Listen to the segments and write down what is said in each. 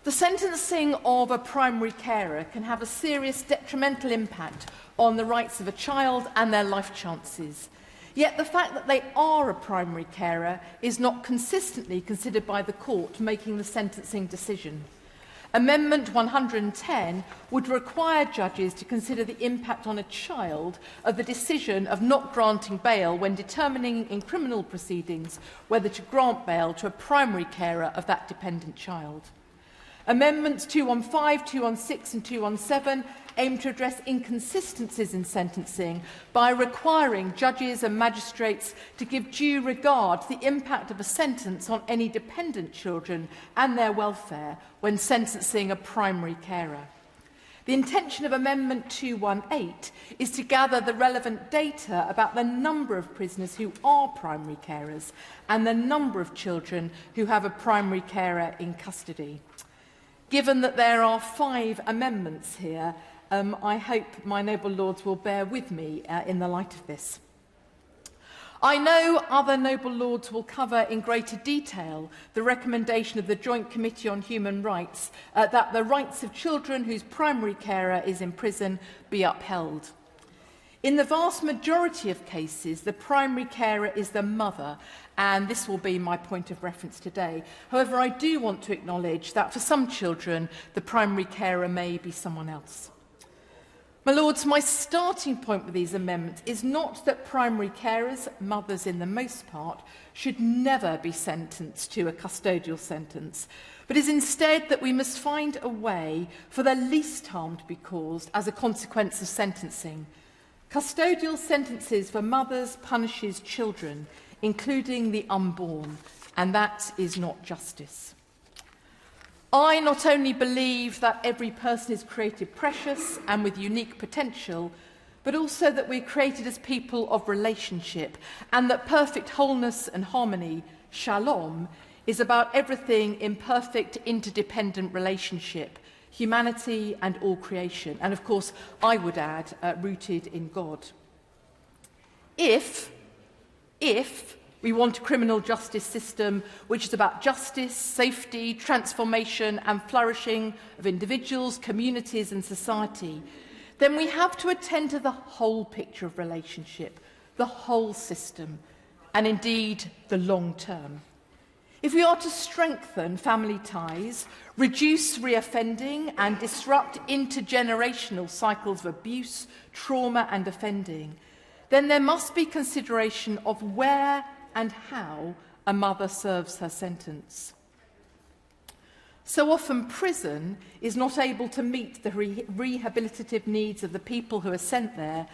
The sentencing of a primary carer can have a serious detrimental impact on the rights of a child and their life chances. Yet the fact that they are a primary carer is not consistently considered by the court making the sentencing decision. Amendment 110 would require judges to consider the impact on a child of the decision of not granting bail when determining in criminal proceedings whether to grant bail to a primary carer of that dependent child. Amendments 215, 216 and 217 aim to address inconsistencies in sentencing by requiring judges and magistrates to give due regard to the impact of a sentence on any dependent children and their welfare when sentencing a primary carer. The intention of Amendment 218 is to gather the relevant data about the number of prisoners who are primary carers and the number of children who have a primary carer in custody. Given that there are 5 amendments here, I hope my noble lords will bear with me in the light of this. I know other noble lords will cover in greater detail the recommendation of the Joint Committee on Human Rights that the rights of children whose primary carer is in prison be upheld. In the vast majority of cases, the primary carer is the mother, and this will be my point of reference today. However, I do want to acknowledge that for some children, the primary carer may be someone else. My lords, my starting point with these amendments is not that primary carers, mothers in the most part, should never be sentenced to a custodial sentence, but is instead that we must find a way for the least harm to be caused as a consequence of sentencing. Custodial sentences for mothers punishes children, including the unborn, and that is not justice. I not only believe that every person is created precious and with unique potential, but also that we're created as people of relationship, and that perfect wholeness and harmony, shalom, is about everything in perfect interdependent relationship, humanity and all creation, and of course, I would add, rooted in God. If we want a criminal justice system which is about justice, safety, transformation and flourishing of individuals, communities and society, then we have to attend to the whole picture of relationship, the whole system, and indeed the long term. If we are to strengthen family ties, reduce reoffending and disrupt intergenerational cycles of abuse, trauma and offending, then there must be consideration of where and how a mother serves her sentence. So often prison is not able to meet the rehabilitative needs of the people who are sent there,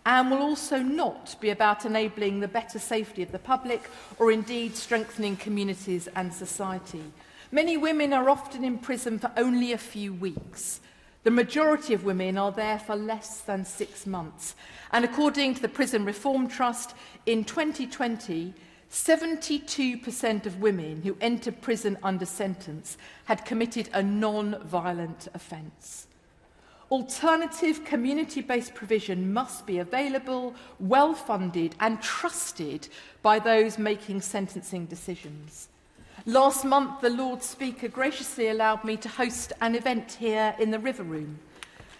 and will also not be about enabling the better safety of the public or indeed strengthening communities and society. Many women are often in prison for only a few weeks. The majority of women are there for less than 6 months. And according to the Prison Reform Trust, in 2020, 72% of women who entered prison under sentence had committed a non-violent offence. Alternative community-based provision must be available, well-funded and trusted by those making sentencing decisions. Last month, the Lord Speaker graciously allowed me to host an event here in the River Room.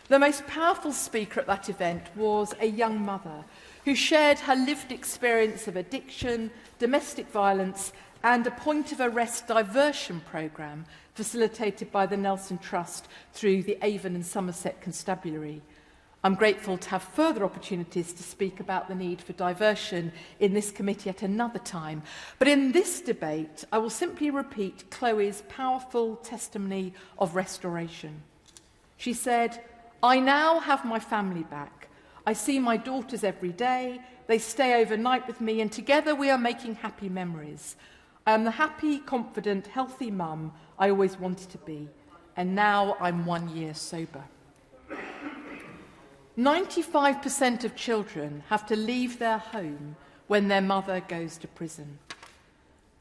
The most powerful speaker at that event was a young mother who shared her lived experience of addiction, domestic violence and a point-of-arrest diversion programme facilitated by the Nelson Trust through the Avon and Somerset Constabulary. I'm grateful to have further opportunities to speak about the need for diversion in this committee at another time. But in this debate, I will simply repeat Chloe's powerful testimony of restoration. She said, "I now have my family back. I see my daughters every day. They stay overnight with me, and together we are making happy memories. I am the happy, confident, healthy mum I always wanted to be, and now I'm 1 year sober." 95% of children have to leave their home when their mother goes to prison.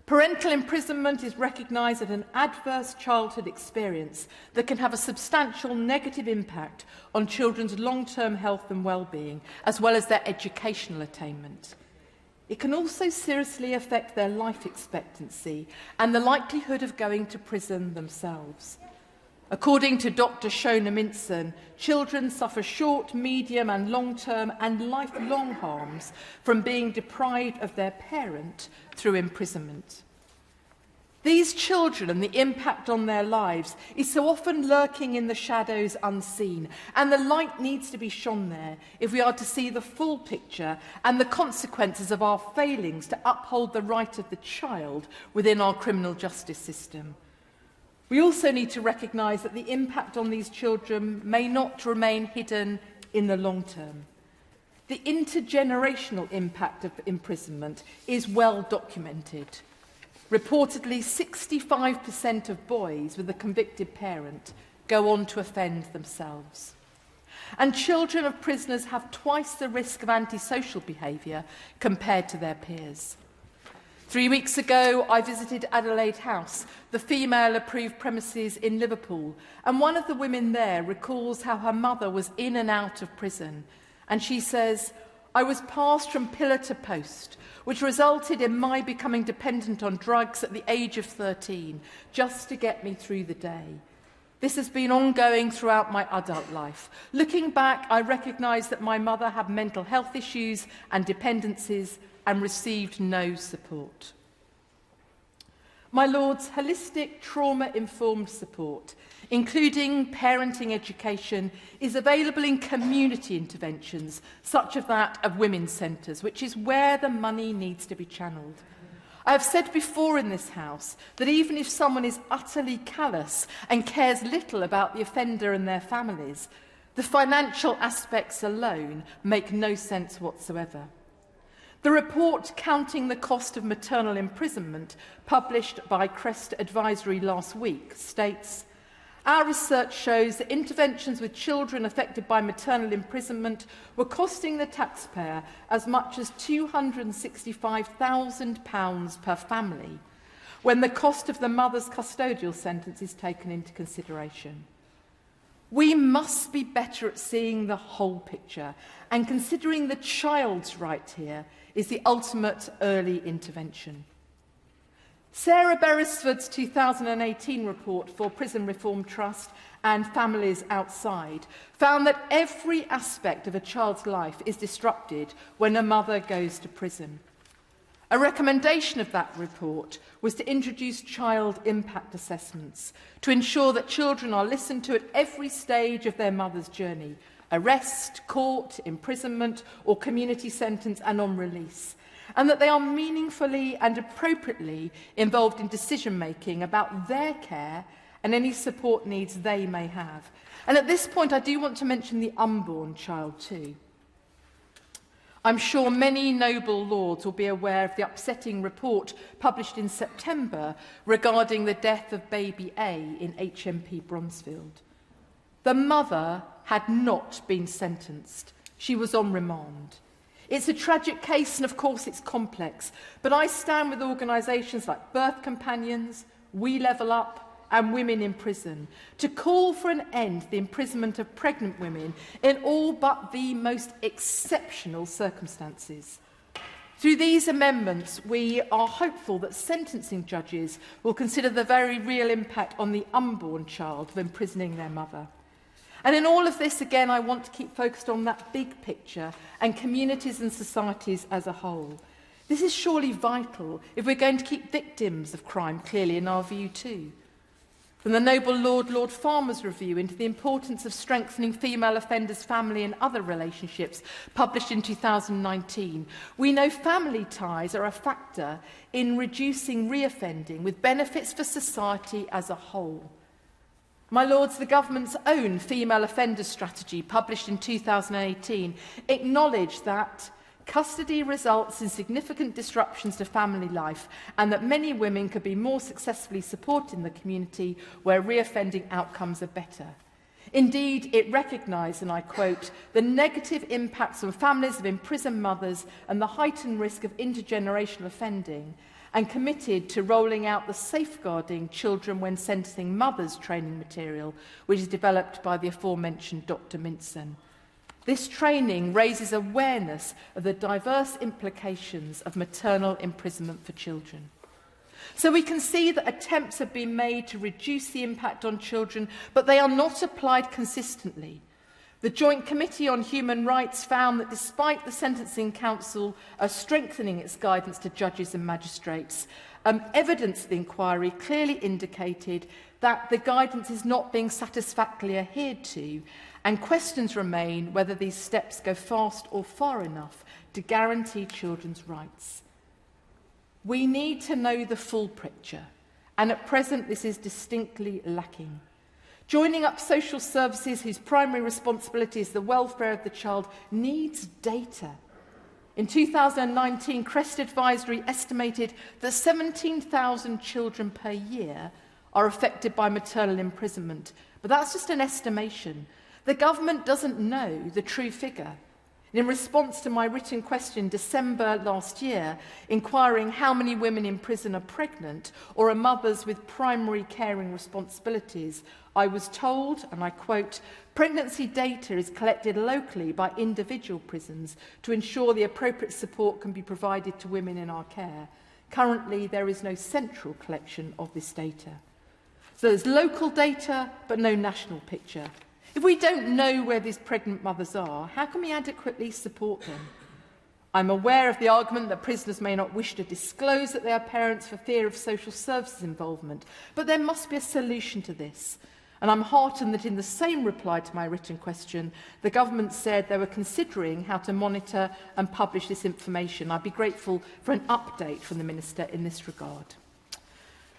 Parental imprisonment is recognised as an adverse childhood experience that can have a substantial negative impact on children's long-term health and well-being, as well as their educational attainment. It can also seriously affect their life expectancy and the likelihood of going to prison themselves. According to Dr. Shona Minson, children suffer short, medium and long-term and lifelong harms from being deprived of their parent through imprisonment. These children and the impact on their lives is so often lurking in the shadows unseen, and the light needs to be shone there if we are to see the full picture and the consequences of our failings to uphold the right of the child within our criminal justice system. We also need to recognise that the impact on these children may not remain hidden in the long term. The intergenerational impact of imprisonment is well documented. Reportedly, 65% of boys with a convicted parent go on to offend themselves. And children of prisoners have twice the risk of antisocial behaviour compared to their peers. 3 weeks ago, I visited Adelaide House, the female-approved premises in Liverpool, and one of the women there recalls how her mother was in and out of prison. And she says, "I was passed from pillar to post, which resulted in my becoming dependent on drugs at the age of 13, just to get me through the day. This has been ongoing throughout my adult life. Looking back, I recognise that my mother had mental health issues and dependencies and received no support." My Lords, holistic trauma-informed support, including parenting education, is available in community interventions, such as that of women's centres, which is where the money needs to be channelled. I have said before in this House that even if someone is utterly callous and cares little about the offender and their families, the financial aspects alone make no sense whatsoever. The report Counting the Cost of Maternal Imprisonment, published by Crest Advisory last week, states, "Our research shows that interventions with children affected by maternal imprisonment were costing the taxpayer as much as £265,000 per family, when the cost of the mother's custodial sentence is taken into consideration." We must be better at seeing the whole picture, and considering the child's right here is the ultimate early intervention. Sarah Beresford's 2018 report for Prison Reform Trust and Families Outside found that every aspect of a child's life is disrupted when a mother goes to prison. A recommendation of that report was to introduce child impact assessments to ensure that children are listened to at every stage of their mother's journey: arrest, court, imprisonment or community sentence and on release, and that they are meaningfully and appropriately involved in decision-making about their care and any support needs they may have. And at this point, I do want to mention the unborn child too. I'm sure many noble lords will be aware of the upsetting report published in September regarding the death of baby A in HMP Bronzefield. The mother had not been sentenced. She was on remand. It's a tragic case and of course it's complex, but I stand with organisations like Birth Companions, We Level Up and Women in Prison to call for an end to the imprisonment of pregnant women in all but the most exceptional circumstances. Through these amendments, we are hopeful that sentencing judges will consider the very real impact on the unborn child of imprisoning their mother. And in all of this, again, I want to keep focused on that big picture and communities and societies as a whole. This is surely vital if we're going to keep victims of crime clearly in our view too. From the Noble Lord Farmer's Review into the importance of strengthening female offenders' family and other relationships, published in 2019, we know family ties are a factor in reducing reoffending, with benefits for society as a whole. My Lords, the government's own female offender strategy, published in 2018, acknowledged that custody results in significant disruptions to family life and that many women could be more successfully supported in the community where reoffending outcomes are better. Indeed, it recognised, and I quote, "the negative impacts on families of imprisoned mothers and the heightened risk of intergenerational offending," and committed to rolling out the Safeguarding Children When Sentencing Mothers training material, which is developed by the aforementioned Dr. Minson. This training raises awareness of the diverse implications of maternal imprisonment for children. So we can see that attempts have been made to reduce the impact on children, but they are not applied consistently. The Joint Committee on Human Rights found that despite the Sentencing Council strengthening its guidance to judges and magistrates, evidence of the inquiry clearly indicated that the guidance is not being satisfactorily adhered to, and questions remain whether these steps go fast or far enough to guarantee children's rights. We need to know the full picture, and at present this is distinctly lacking. Joining up social services whose primary responsibility is the welfare of the child needs data. In 2019, Crest Advisory estimated that 17,000 children per year are affected by maternal imprisonment, but that's just an estimation. The government doesn't know the true figure. In response to my written question in December last year, inquiring how many women in prison are pregnant or are mothers with primary caring responsibilities, I was told, and I quote, "Pregnancy data is collected locally by individual prisons to ensure the appropriate support can be provided to women in our care. Currently, there is no central collection of this data." So there's local data, but no national picture. If we don't know where these pregnant mothers are, how can we adequately support them? I'm aware of the argument that prisoners may not wish to disclose that they are parents for fear of social services involvement, but there must be a solution to this. And I'm heartened that in the same reply to my written question, the government said they were considering how to monitor and publish this information. I'd be grateful for an update from the Minister in this regard.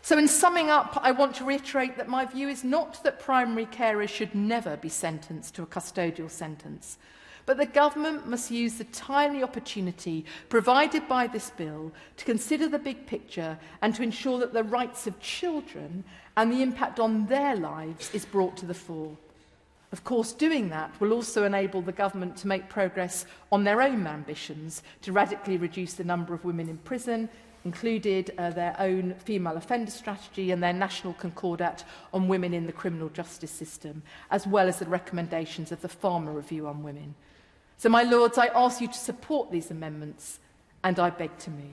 So in summing up, I want to reiterate that my view is not that primary carers should never be sentenced to a custodial sentence, but the government must use the timely opportunity provided by this bill to consider the big picture and to ensure that the rights of children and the impact on their lives is brought to the fore. Of course, doing that will also enable the government to make progress on their own ambitions to radically reduce the number of women in prison, included their own female offender strategy and their national concordat on women in the criminal justice system, as well as the recommendations of the Farmer Review on women. So, my Lords, I ask you to support these amendments, and I beg to move.